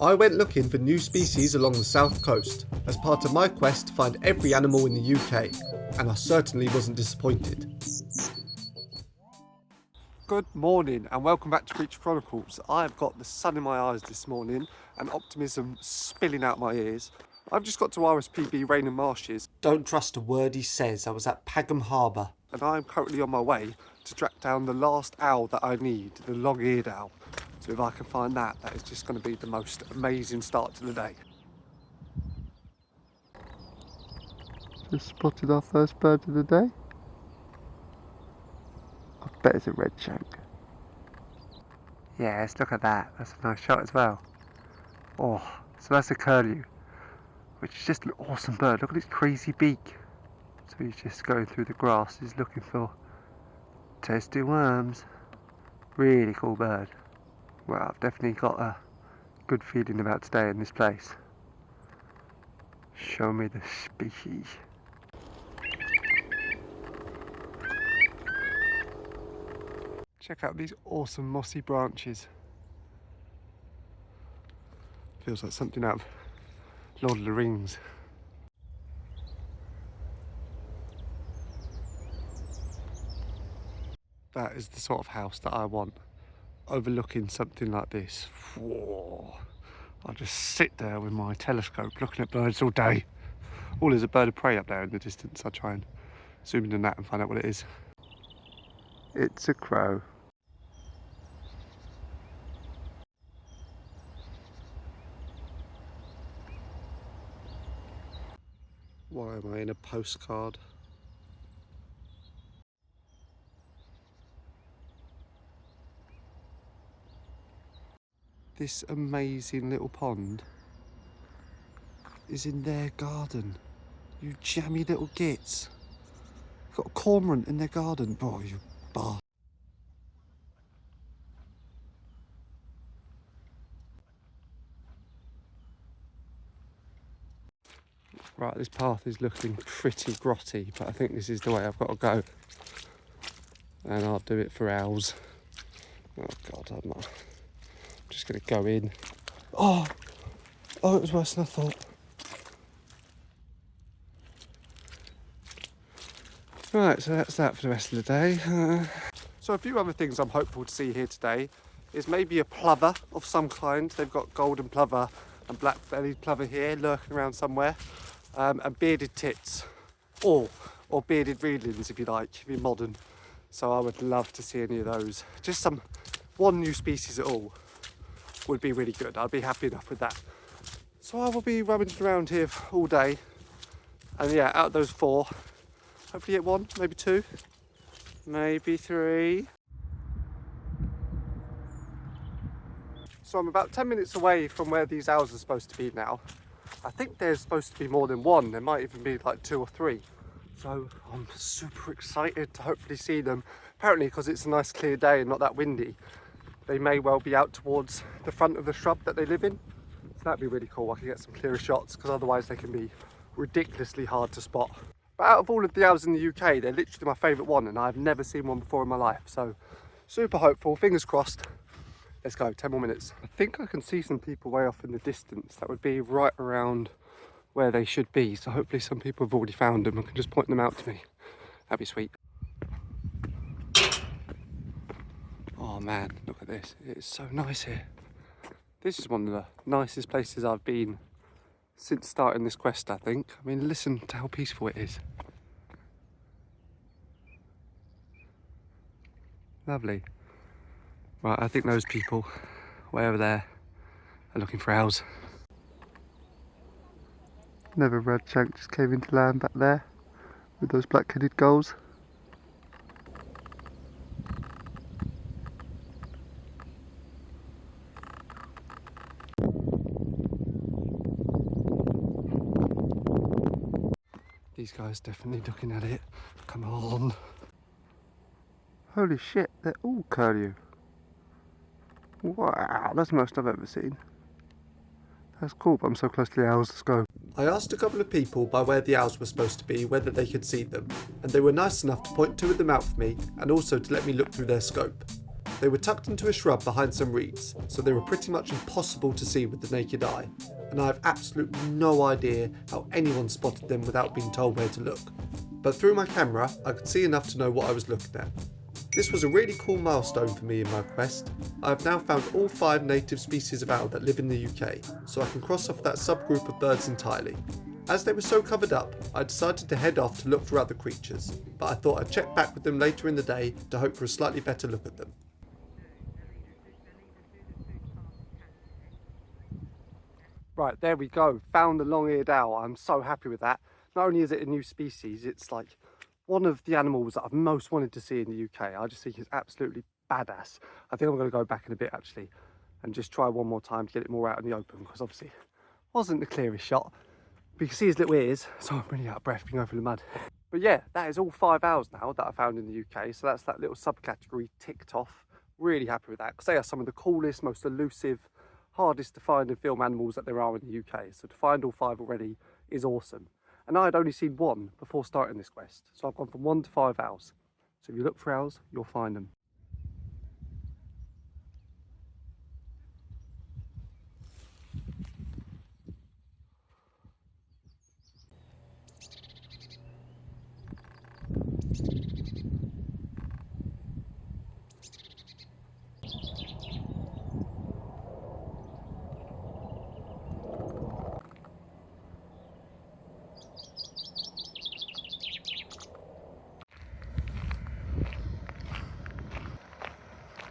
I went looking for new species along the south coast as part of my quest to find every animal in the UK, and I certainly wasn't disappointed. Good morning and welcome back to Creature Chronicles. I've got the sun in my eyes this morning and optimism spilling out my ears. I've just got to RSPB Rainham Marshes. Don't trust a word he says. I was at Pagham Harbour and I'm currently on my way to track down the last owl that I need, the long-eared owl. So if I can find that, that is just going to be the most amazing start to the day. Just spotted our first bird of the day. I bet it's a red shank. Yes, look at that. That's a nice shot as well. Oh, so that's a curlew, which is just an awesome bird. Look at its crazy beak. So he's just going through the grass. He's looking for tasty worms. Really cool bird. Well, I've definitely got a good feeling about today in this place. Show me the species. Check out these awesome mossy branches. Feels like something out of Lord of the Rings. That is the sort of house that I want. Overlooking something like this. Whoa. I'll just sit there with my telescope looking at birds all day. Oh, there's a bird of prey up there in the distance. I'll try and zoom in on that and find out what it is. It's a crow. Why am I in a postcard? This amazing little pond is in their garden. You jammy little gits. Got a cormorant in their garden. Oh, you bastard. Right, this path is looking pretty grotty, but I think this is the way I've got to go. And I'll do it for owls. Oh God, I'm just going to go in. Oh, it was worse than I thought. Right, so that's that for the rest of the day. So a few other things I'm hopeful to see here today is maybe a plover of some kind. They've got golden plover and black-bellied plover here lurking around somewhere. And bearded tits, or bearded reedlings if you like, if you're modern. So I would love to see any of those. Just one new species at all would be really good. I'd be happy enough with that. So I will be rummaging around here all day. And yeah, out of those 4, hopefully get 1, maybe 2, maybe 3. So I'm about 10 minutes away from where these owls are supposed to be now. I think there's supposed to be more than 1. There might even be like 2 or 3. So I'm super excited to hopefully see them. Apparently, because it's a nice clear day and not that windy, they may well be out towards the front of the shrub that they live in. So that'd be really cool. I can get some clearer shots because otherwise they can be ridiculously hard to spot. But out of all of the owls in the UK, they're literally my favourite one, and I've never seen one before in my life. So super hopeful, fingers crossed. Let's go, 10 more minutes. I think I can see some people way off in the distance. That would be right around where they should be. So hopefully some people have already found them and can just point them out to me. That'd be sweet. Oh man, look at this. It's so nice here. This is one of the nicest places I've been since starting this quest, I think. I mean, listen to how peaceful it is. Lovely. Right, I think those people way over there are looking for owls. Another red shank just came into land back there with those black-headed gulls. These guys definitely looking at it. Come on. Holy shit, they're all curlew. Wow, that's the most I've ever seen. That's cool, but I'm so close to the owls. Let's go. I asked a couple of people by where the owls were supposed to be whether they could see them, and they were nice enough to point 2 of them out for me and also to let me look through their scope. They were tucked into a shrub behind some reeds, so they were pretty much impossible to see with the naked eye, and I have absolutely no idea how anyone spotted them without being told where to look. But through my camera, I could see enough to know what I was looking at. This was a really cool milestone for me in my quest. I have now found all 5 native species of owl that live in the UK, so I can cross off that subgroup of birds entirely. As they were so covered up, I decided to head off to look for other creatures, but I thought I'd check back with them later in the day to hope for a slightly better look at them. Right, there we go, found the long-eared owl. I'm so happy with that. Not only is it a new species, it's like one of the animals that I've most wanted to see in the UK. I just think it's absolutely badass. I think I'm going to go back in a bit actually and just try one more time to get it more out in the open, because obviously it wasn't the clearest shot. But you can see his little ears, so I'm really out of breath being over the mud. But yeah, that is all 5 owls now that I found in the UK. So that's that little subcategory ticked off. Really happy with that, because they are some of the coolest, most elusive, hardest to find and film animals that there are in the UK. So to find all 5 already is awesome. And I had only seen 1 before starting this quest. So I've gone from 1 to 5 owls. So if you look for owls, you'll find them.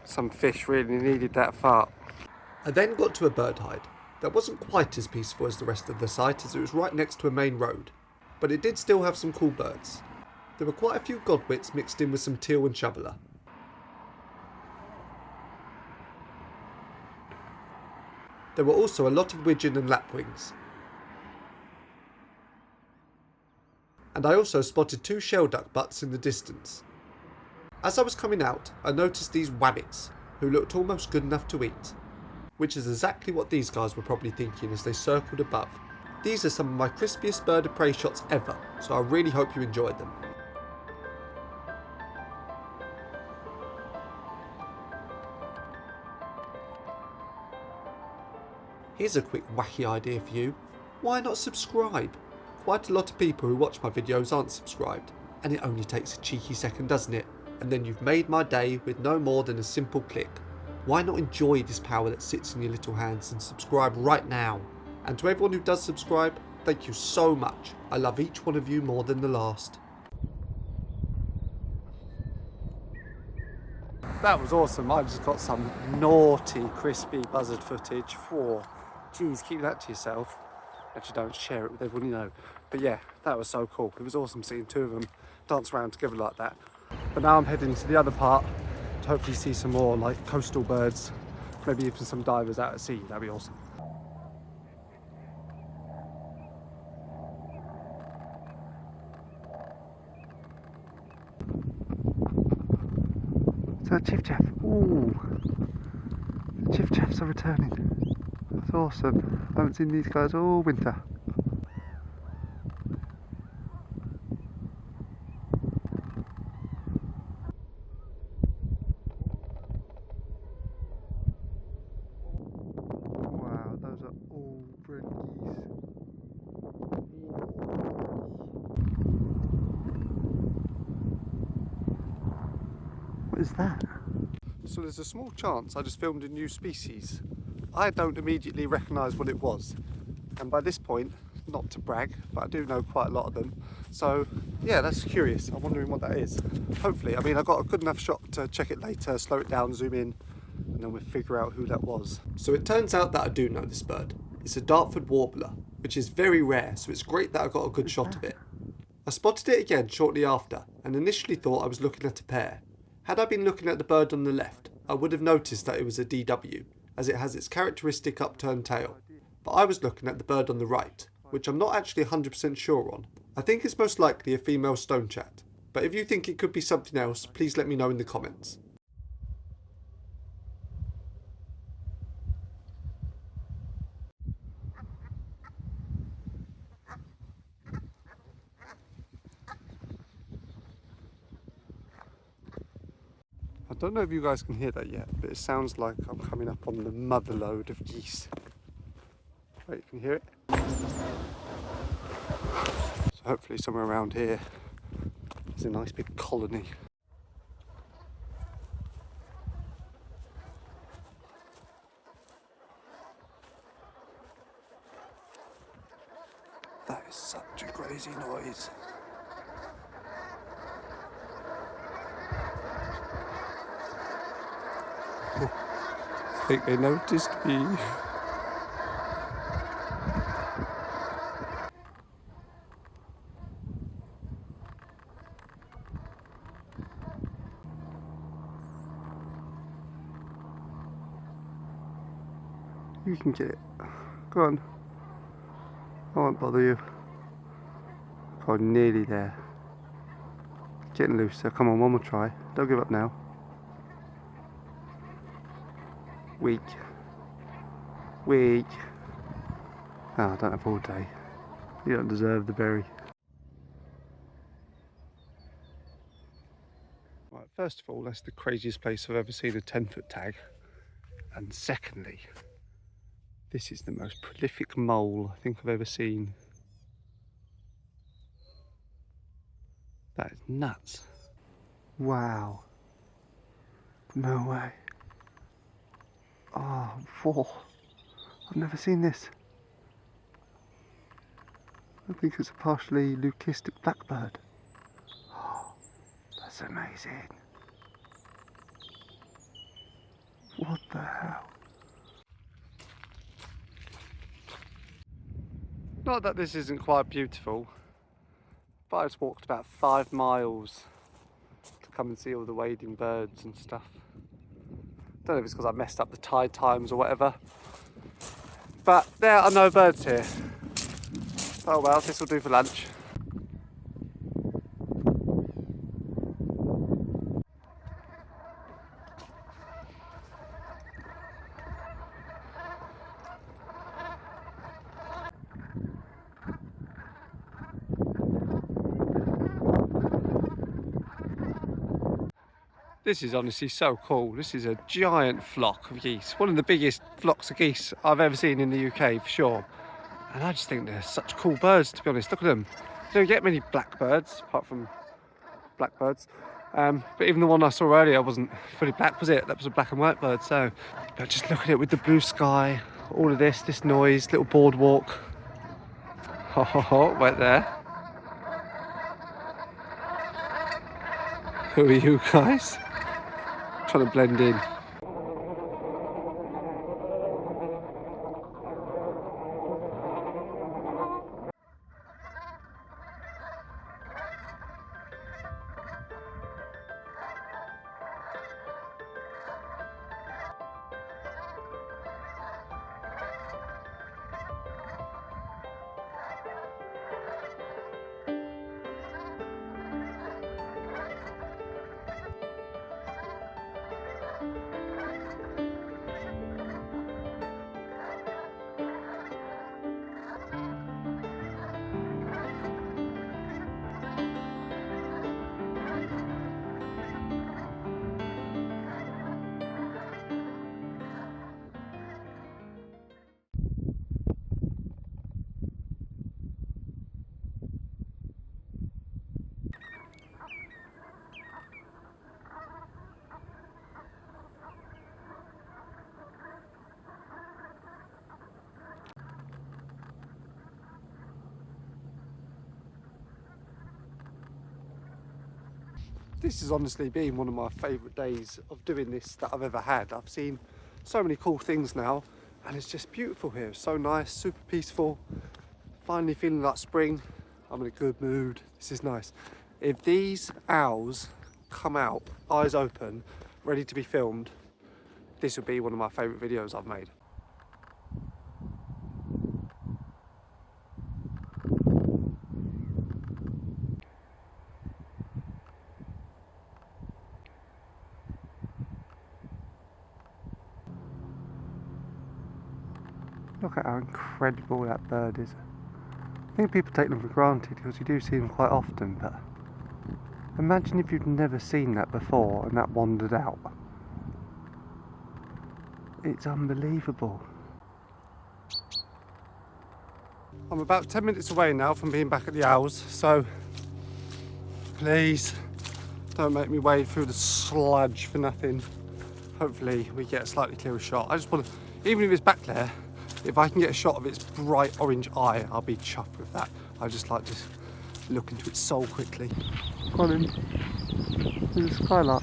Some fish really needed that fart. I then got to a bird hide that wasn't quite as peaceful as the rest of the site, as it was right next to a main road, but it did still have some cool birds. There were quite a few godwits mixed in with some teal and shoveler. There were also a lot of widgeon and lapwings. And I also spotted 2 shelduck butts in the distance. As I was coming out, I noticed these wabbits, who looked almost good enough to eat, which is exactly what these guys were probably thinking as they circled above. These are some of my crispiest bird of prey shots ever, so I really hope you enjoyed them. Here's a quick wacky idea for you. Why not subscribe? Quite a lot of people who watch my videos aren't subscribed, and it only takes a cheeky second, doesn't it? And then you've made my day with no more than a simple click. Why not enjoy this power that sits in your little hands and subscribe right now? And to everyone who does subscribe, thank you so much. I love each one of you more than the last. That was awesome. I just got some naughty, crispy buzzard footage. Geez, keep that to yourself. Actually, don't share it with everyone you know. But yeah, that was so cool. It was awesome seeing 2 of them dance around together like that. But now I'm heading to the other part to hopefully see some more like coastal birds, maybe even some divers out at sea. That'd be awesome. Is that chiff-chaff? Ooh, the chiff-chaffs are returning. That's awesome. I haven't seen these guys all winter. Wow, those are all brilliant geese. What is that? So there's a small chance I just filmed a new species. I don't immediately recognise what it was, and by this point, not to brag, but I do know quite a lot of them. So yeah, that's curious. I'm wondering what that is. Hopefully, I mean, I got a good enough shot to check it later, slow it down, zoom in, and then we'll figure out who that was. So it turns out that I do know this bird. It's a Dartford warbler, which is very rare, so it's great that I got a good shot of it. I spotted it again shortly after, and initially thought I was looking at a pair. Had I been looking at the bird on the left, I would have noticed that it was a DW, as it has its characteristic upturned tail. But I was looking at the bird on the right, which I'm not actually 100% sure on. I think it's most likely a female stonechat, but if you think it could be something else, please let me know in the comments. I don't know if you guys can hear that yet, but it sounds like I'm coming up on the mother load of geese. Wait, can you hear it? So hopefully somewhere around here there's a nice big colony. That is such a crazy noise. Oh, I think they noticed me. You can get it. Go on. I won't bother you. Oh, nearly there. Getting looser. Come on, one more try. Don't give up now. Weak. Weak. Oh, I don't have all day. You don't deserve the berry. Right, first of all, that's the craziest place I've ever seen a 10-foot tag. And secondly, this is the most prolific mole I think I've ever seen. That is nuts. Wow. No way. Oh, whoa. I've never seen this. I think it's a partially leucistic blackbird. Oh, that's amazing. What the hell? Not that this isn't quite beautiful, but I just walked about 5 miles to come and see all the wading birds and stuff. Don't know if it's because I messed up the tide times or whatever, but there are no birds here. Oh well, this will do for lunch. This is honestly so cool. This is a giant flock of geese. One of the biggest flocks of geese I've ever seen in the UK for sure. And I just think they're such cool birds, to be honest. Look at them. You don't get many blackbirds, apart from blackbirds. But even the one I saw earlier wasn't fully black, was it? That was a black and white bird. So, but just look at it with the blue sky, all of this noise, little boardwalk. Ho ho ho, right there. Who are you guys? Trying to blend in. This has honestly been one of my favourite days of doing this that I've ever had. I've seen so many cool things now and it's just beautiful here. It's so nice, super peaceful, finally feeling like spring. I'm in a good mood, this is nice. If these owls come out, eyes open, ready to be filmed, this would be one of my favourite videos I've made. Look at how incredible that bird is. I think people take them for granted because you do see them quite often, but Imagine if you'd never seen that before and that wandered out. It's unbelievable. I'm about 10 minutes away now from being back at the owls, so please don't make me wade through the sludge for nothing. Hopefully we get a slightly clearer shot. I just want to, even if it's back there, if I can get a shot of its bright orange eye, I'll be chuffed with that. I just like to look into its soul quickly. Colin, there's a skylark.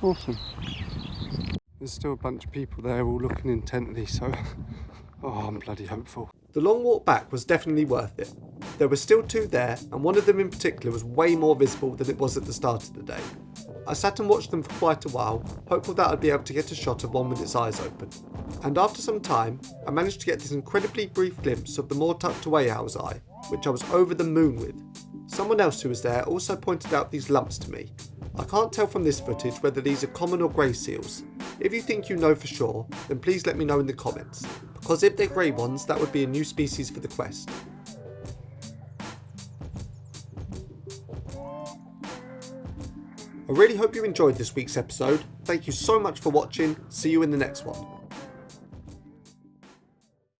Awesome. There's still a bunch of people there all looking intently, so I'm bloody hopeful. The long walk back was definitely worth it. There were still two there, and one of them in particular was way more visible than it was at the start of the day. I sat and watched them for quite a while, hopeful that I'd be able to get a shot of one with its eyes open. And after some time, I managed to get this incredibly brief glimpse of the more tucked away owl's eye, which I was over the moon with. Someone else who was there also pointed out these lumps to me. I can't tell from this footage whether these are common or grey seals. If you think you know for sure, then please let me know in the comments, because if they're grey ones, that would be a new species for the quest. I really hope you enjoyed this week's episode. Thank you so much for watching. See you in the next one.